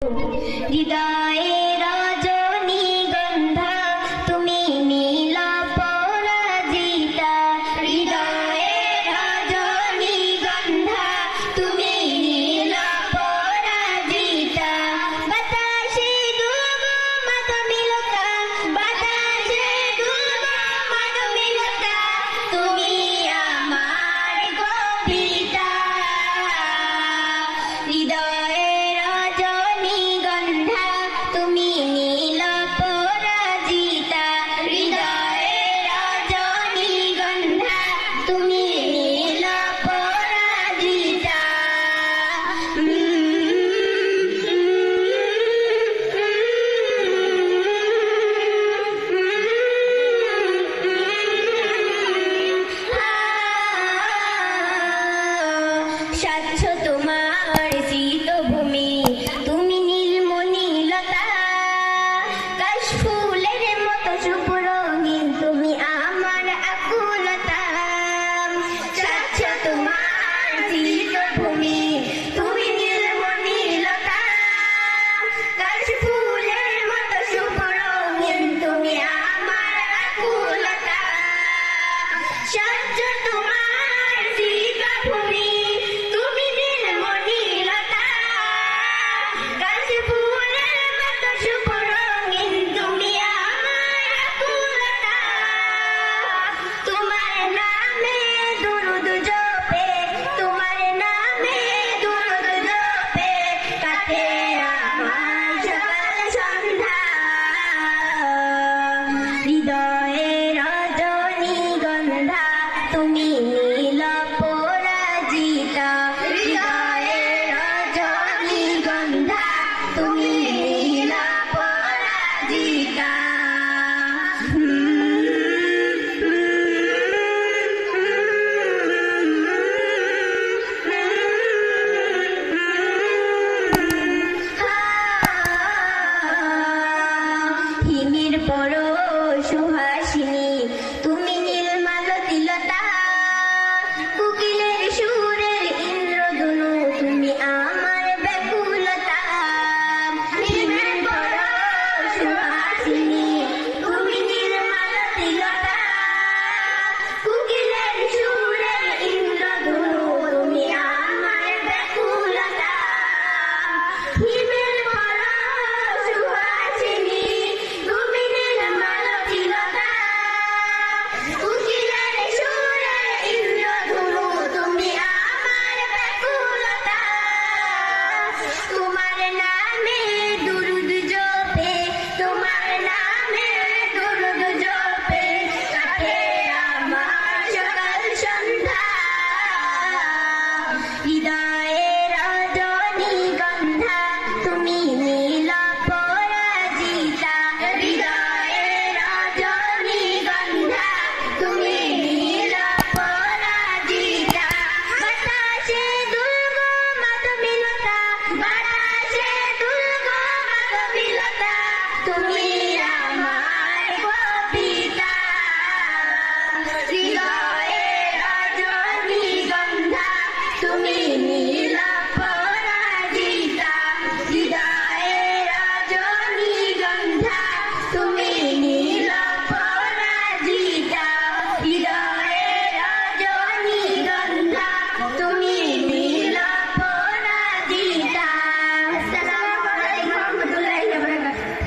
হৃদয়ে রজনীগন্ধা তুমি নীল পরাজিতা, হৃদয়ে রজনীগন্ধা তুমি নীল পরাজিতা। বাতাসে দুর্গো মাধবীলতা, বাতাসে দুর্গো মাধবীলতা, তুমি আমার কবিতা। হৃদয়ে রজনীগন্ধা তুমি নীল পরাজিতা, হৃদয়ে রজনীগন্ধা তুমি নীল পরাজিতা। স্বচ্ছ তোমার শীতভূমি, তুমি নীলমণিলতা, কাশফুলের মতো শুভ্ররঙিন তুমি আমার আকুলতা। স্বচ্ছ তোমার শীতভূমি, তুমি নীলমণিলতা, কাশফুলের মতো শুভ্ররঙিন তুমি আমার আকুলতা। স্বচ্ছ তোমার শীতভূমি, তুমি নীলমণিলতা, কাশফুলের মতো শুভ্ররঙিন তুমি আমার আকুলতা। তোমার নামে দুরুদ জপে, তোমার নামে দুরুদ জপে কাটে আমার সকাল সন্ধ্যা। হৃদয়ে রজনীগন্ধা তুমি নীল পরাজিতা, হৃদয়ে রজনীগন্ধা তুমি